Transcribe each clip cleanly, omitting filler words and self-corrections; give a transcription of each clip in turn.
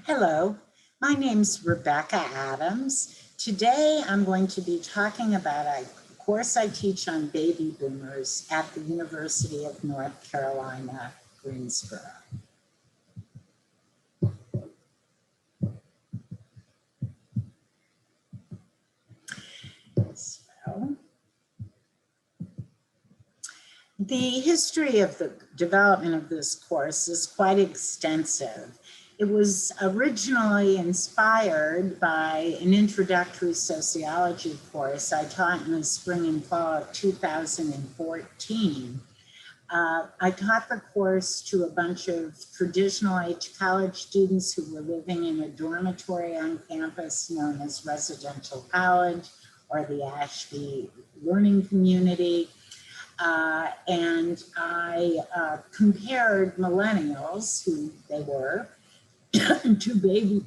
Hello, my name's Rebecca Adams. Today I'm going to be talking about a course I teach on baby boomers at the University of North Carolina, Greensboro. So, the history of the development of this course is quite extensive. It was originally inspired by an introductory sociology course I taught in the spring and fall of 2014. I taught the course to a bunch of traditional age college students who were living in a dormitory on campus known as residential college or the Ashby Learning Community. And I compared millennials, who they were, to baby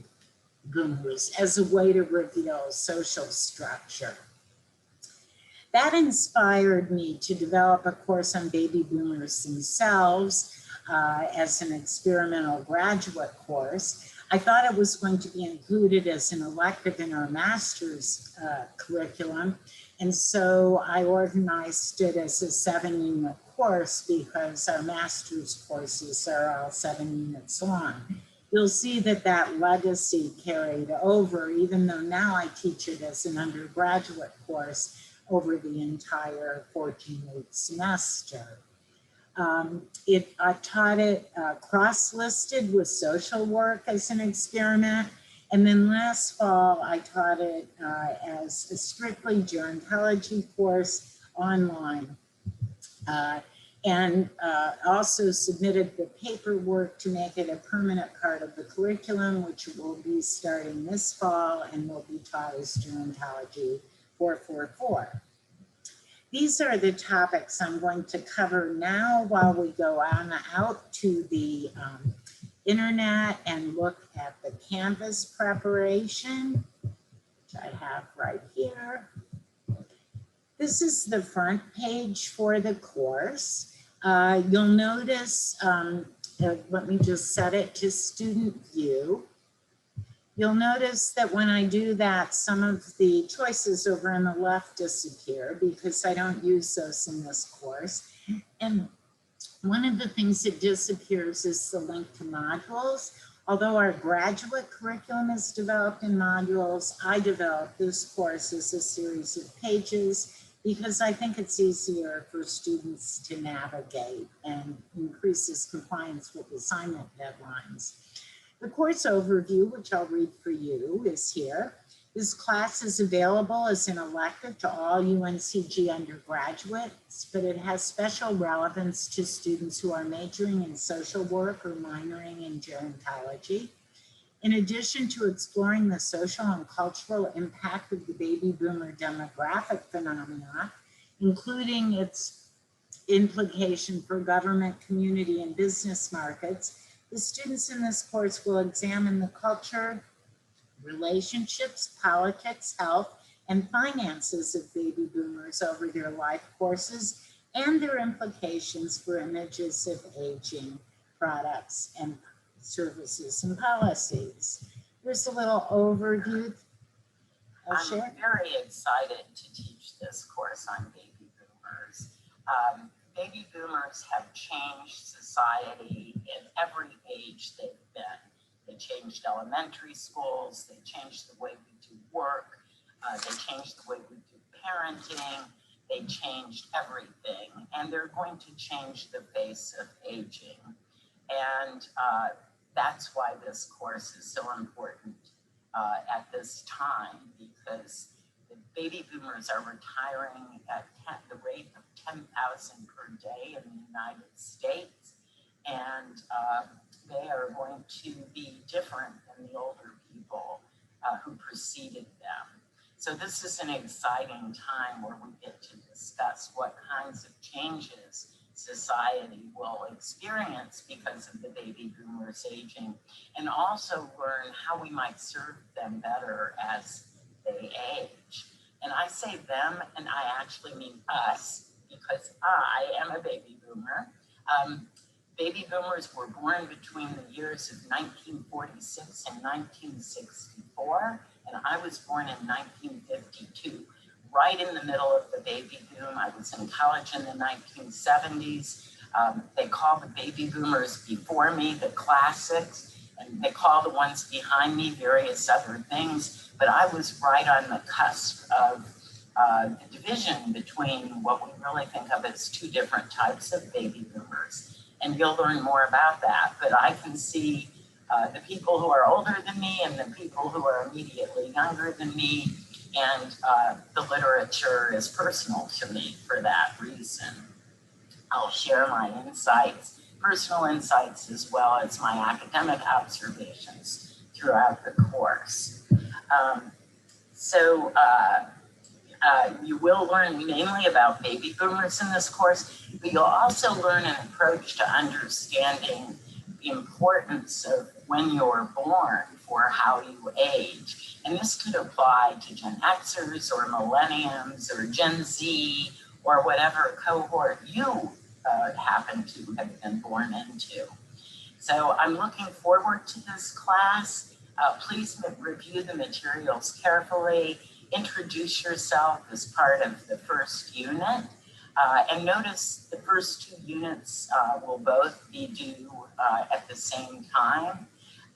boomers as a way to reveal social structure. That inspired me to develop a course on baby boomers themselves as an experimental graduate course. I thought it was going to be included as an elective in our master's curriculum. And so I organized it as a 7-unit course because our master's courses are all 7 units long. You'll see that that legacy carried over, even though now I teach it as an undergraduate course over the entire 14-week semester. I taught it cross-listed with social work as an experiment. And then last fall, I taught it as a strictly gerontology course online. And also submitted the paperwork to make it a permanent part of the curriculum, which will be starting this fall and will be taught as Gerontology 444. These are the topics I'm going to cover now while we go on out to the internet and look at the Canvas preparation, which I have right here. This is the front page for the course. You'll notice, let me just set it to student view. You'll notice that when I do that, some of the choices over on the left disappear because I don't use those in this course. And one of the things that disappears is the link to modules. Although our graduate curriculum is developed in modules, I developed this course as a series of pages because I think it's easier for students to navigate and increases compliance with assignment deadlines. The course overview, which I'll read for you, is here. This class is available as an elective to all UNCG undergraduates, but it has special relevance to students who are majoring in social work or minoring in gerontology. In addition to exploring the social and cultural impact of the baby boomer demographic phenomena, including its implication for government, community, and business markets, the students in this course will examine the culture, relationships, politics, health, and finances of baby boomers over their life courses and their implications for images of aging, products, and services and policies. Here's a little overview. I'm very excited to teach this course on baby boomers. Baby boomers have changed society in every age they've been. They changed elementary schools, they changed the way we do work, they changed the way we do parenting, they changed everything, and they're going to change the face of aging. And that's why this course is so important at this time, because the baby boomers are retiring at the rate of 10,000 per day in the United States, and they are going to be different than the older people who preceded them. So this is an exciting time where we get to discuss what kinds of changes society will experience because of the baby boomers aging, and also learn how we might serve them better as they age. And I say them, and I actually mean us, because I am a baby boomer. Baby boomers were born between the years of 1946 and 1964, and I was born in 1952, right in the middle of the baby boom. I was in college in the 1970s. They call the baby boomers before me the classics, and they call the ones behind me various other things, but I was right on the cusp of the division between what we really think of as two different types of baby boomers. And you'll learn more about that, but I can see the people who are older than me and the people who are immediately younger than me, and the literature is personal to me for that reason. I'll share my insights, personal insights, as well as my academic observations throughout the course. You will learn mainly about baby boomers in this course, but you'll also learn an approach to understanding the importance of when you're born for how you age. And this could apply to Gen Xers or Millenniums or Gen Z or whatever cohort you happen to have been born into. So I'm looking forward to this class. Please review the materials carefully. Introduce yourself as part of the first unit. And notice the first two units will both be due at the same time.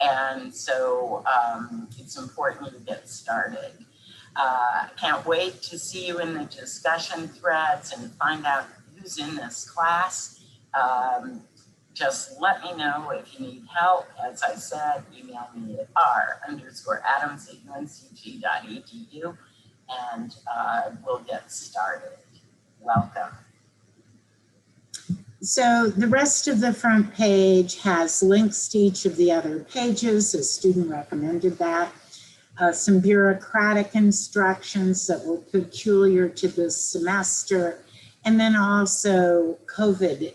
And so it's important you get started. Can't wait to see you in the discussion threads and find out who's in this class. Just let me know if you need help. As I said, email me at r_adams@uncg.edu, and we'll get started. Welcome. So the rest of the front page has links to each of the other pages. A student recommended that. Some bureaucratic instructions that were peculiar to this semester, and then also COVID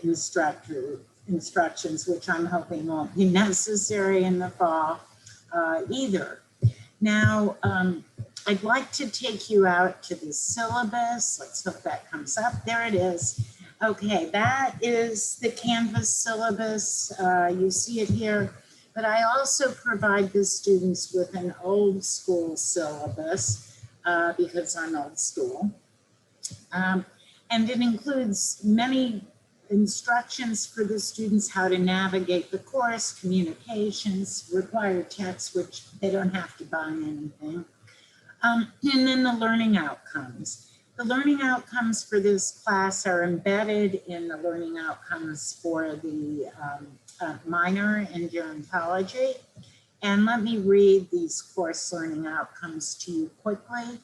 instructions, which I'm hoping won't be necessary in the fall either. Now, I'd like to take you out to the syllabus. Let's hope that comes up. There it is. Okay, that is the Canvas syllabus. You see it here, but I also provide the students with an old school syllabus because I'm old school. And it includes many instructions for the students how to navigate the course, communications, required text, which they don't have to buy anything. And then the learning outcomes. The learning outcomes for this class are embedded in the learning outcomes for the minor in gerontology. And let me read these course learning outcomes to you quickly.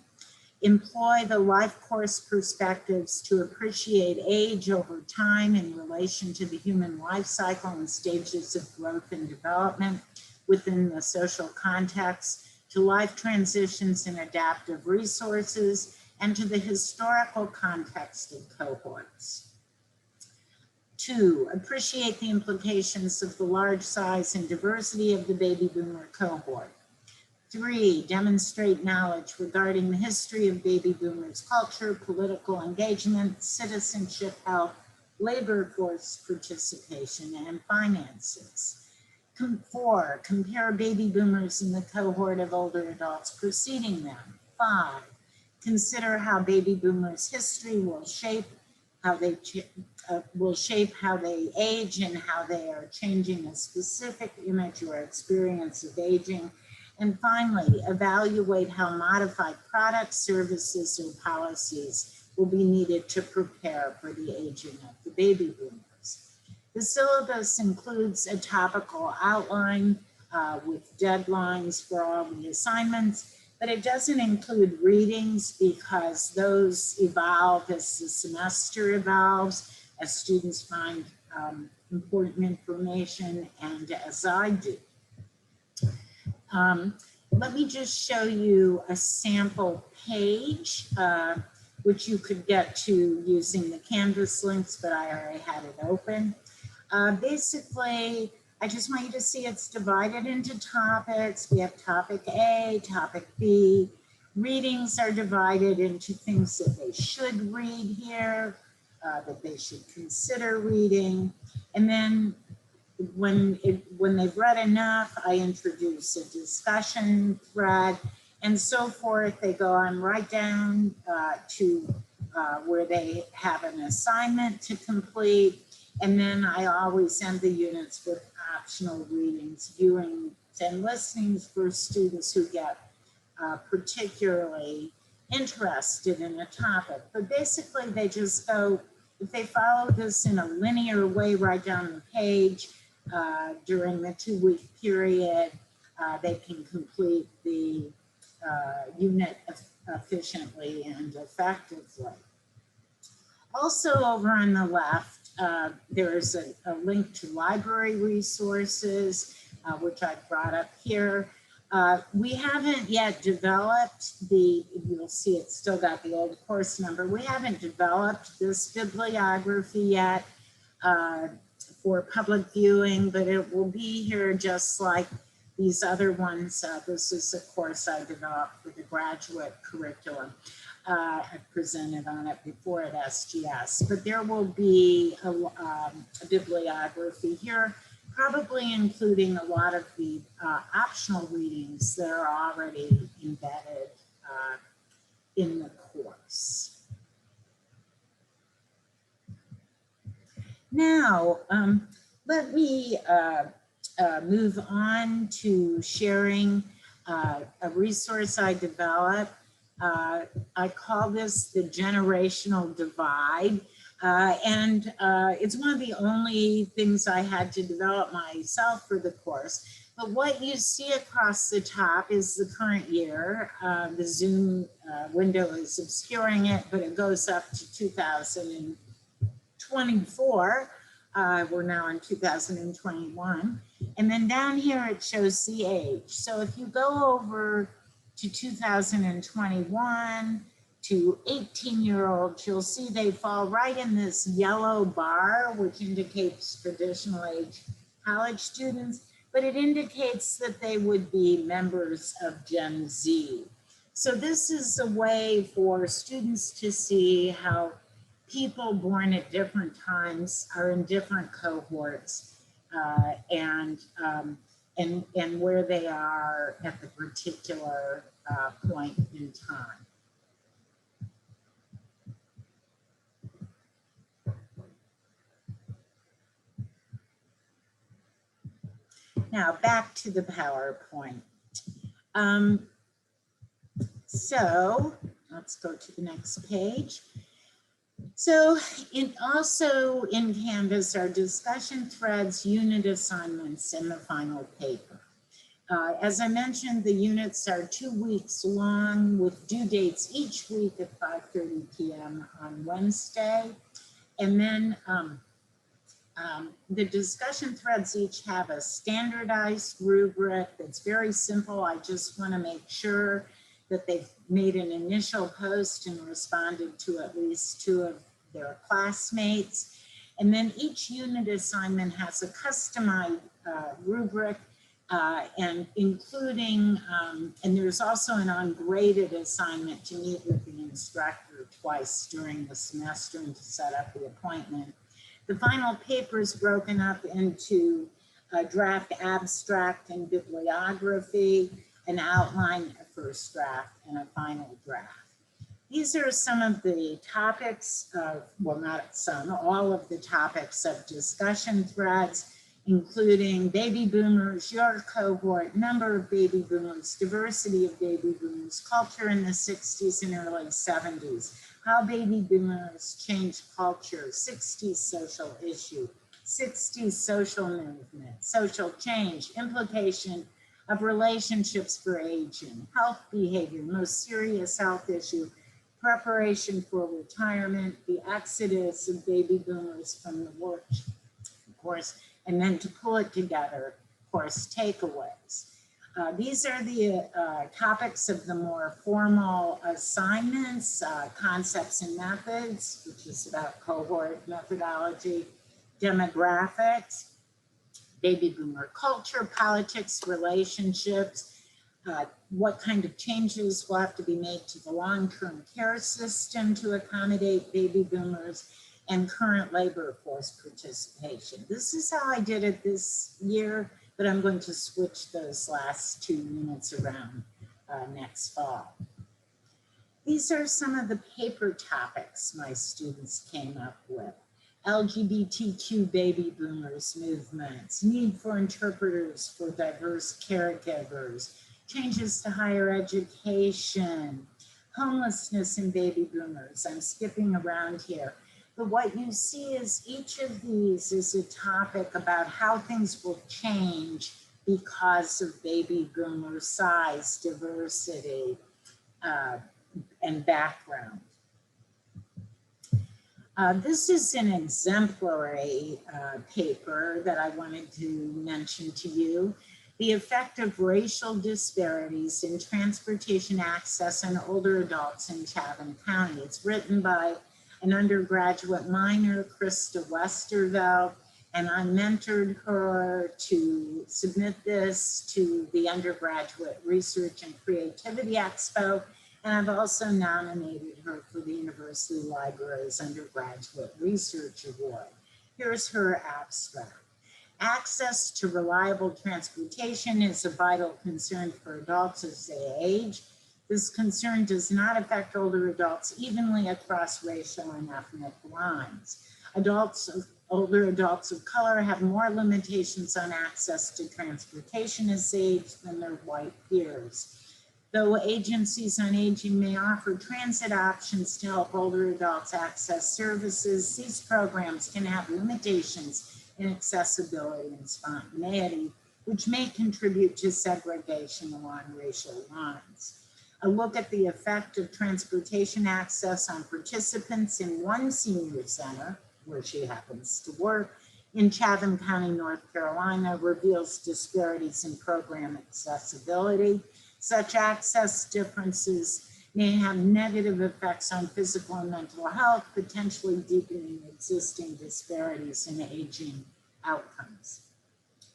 Employ the life course perspectives to appreciate age over time in relation to the human life cycle and stages of growth and development within the social context, to life transitions and adaptive resources, and to the historical context of cohorts. 2, appreciate the implications of the large size and diversity of the baby boomer cohort. 3, demonstrate knowledge regarding the history of baby boomers' culture, political engagement, citizenship, health, labor force participation, and finances. 4, compare baby boomers in the cohort of older adults preceding them. 5, consider how baby boomers' history will shape how they age and how they are changing a specific image or experience of aging. And finally, evaluate how modified products, services, or policies will be needed to prepare for the aging of the baby boomers. The syllabus includes a topical outline with deadlines for all the assignments, but it doesn't include readings because those evolve as the semester evolves, as students find important information, and as I do. Let me just show you a sample page, which you could get to using the Canvas links, but I already had it open. Basically, I just want you to see it's divided into topics. We have topic A, topic B. Readings are divided into things that they should read here, that they should consider reading. And then when they've read enough, I introduce a discussion thread and so forth. They go on right down to where they have an assignment to complete. And then I always end the units with optional readings, viewings, and listenings for students who get particularly interested in a topic. But basically they just go, if they follow this in a linear way right down the page during the 2-week period, they can complete the unit efficiently and effectively. Also over on the left, there's a link to library resources, which I brought up here. We haven't yet developed you'll see it's still got the old course number. We haven't developed this bibliography yet for public viewing, but it will be here just like these other ones. This is a course I developed for the graduate curriculum. I presented on it before at SGS, but there will be a bibliography here, probably including a lot of the optional readings that are already embedded in the course. Now, let me move on to sharing a resource I developed. I call this the generational divide. And it's one of the only things I had to develop myself for the course. But what you see across the top is the current year. The Zoom window is obscuring it, but it goes up to 2024. We're now in 2021. And then down here it shows the age. So if you go over to 2021, to 18-year-olds, you'll see they fall right in this yellow bar, which indicates traditional age college students, but it indicates that they would be members of Gen Z. So this is a way for students to see how people born at different times are in different cohorts and where they are at the particular point in time. Now back to the PowerPoint. So let's go to the next page. So also in Canvas are discussion threads, unit assignments, and the final paper. As I mentioned, the units are 2 weeks long with due dates each week at 5:30 p.m. on Wednesday. And then the discussion threads each have a standardized rubric that's very simple. I just want to make sure that they've made an initial post and responded to at least 2 of their classmates. And then each unit assignment has a customized rubric and including, and there's also an ungraded assignment to meet with the instructor twice during the semester and to set up the appointment. The final paper is broken up into a draft abstract and bibliography, an outline, a first draft, and a final draft. These are some of the topics of, well, not some, all of the topics of discussion threads, including baby boomers, your cohort, number of baby boomers, diversity of baby boomers, culture in the 60s and early 70s, how baby boomers changed culture, 60s social issue, 60s social movement, social change, implication of relationships for aging, health behavior, most serious health issue, preparation for retirement, the exodus of baby boomers from the workforce, and then to pull it together, course takeaways. These are the topics of the more formal assignments, concepts and methods, which is about cohort methodology, demographics, baby boomer culture, politics, relationships, what kind of changes will have to be made to the long-term care system to accommodate baby boomers, and current labor force participation. This is how I did it this year, but I'm going to switch those last 2 units around next fall. These are some of the paper topics my students came up with. LGBTQ baby boomers movements, need for interpreters for diverse caregivers, changes to higher education, homelessness in baby boomers. I'm skipping around here. But what you see is each of these is a topic about how things will change because of baby boomer size, diversity, and background. This is an exemplary paper that I wanted to mention to you. The effect of racial disparities in transportation access on older adults in Chatham County. It's written by an undergraduate minor, Krista Westervelt, and I mentored her to submit this to the Undergraduate Research and Creativity Expo. And I've also nominated her for the University Library's Undergraduate Research Award. Here's her abstract. Access to reliable transportation is a vital concern for adults as they age. This concern does not affect older adults evenly across racial and ethnic lines. Older adults of color have more limitations on access to transportation as they age than their white peers. Though agencies on aging may offer transit options to help older adults access services, these programs can have limitations in accessibility and spontaneity, which may contribute to segregation along racial lines. A look at the effect of transportation access on participants in one senior center, where she happens to work, in Chatham County, North Carolina, reveals disparities in program accessibility. Such access differences may have negative effects on physical and mental health, potentially deepening existing disparities in aging outcomes.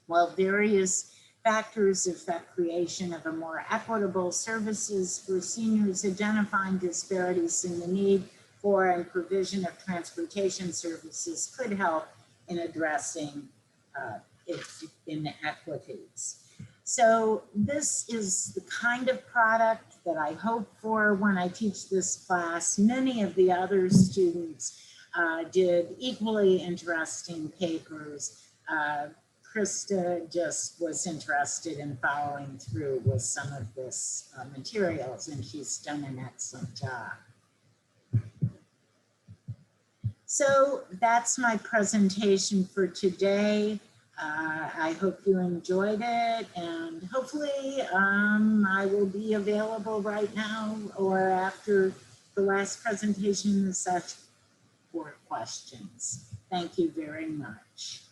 While various factors affect creation of a more equitable services for seniors, identifying disparities in the need for and provision of transportation services could help in addressing inequities. So this is the kind of product that I hope for when I teach this class. Many of the other students did equally interesting papers. Krista just was interested in following through with some of this materials, and she's done an excellent job. So that's my presentation for today. I hope you enjoyed it, and hopefully I will be available right now or after the last presentation in the session for questions. Thank you very much.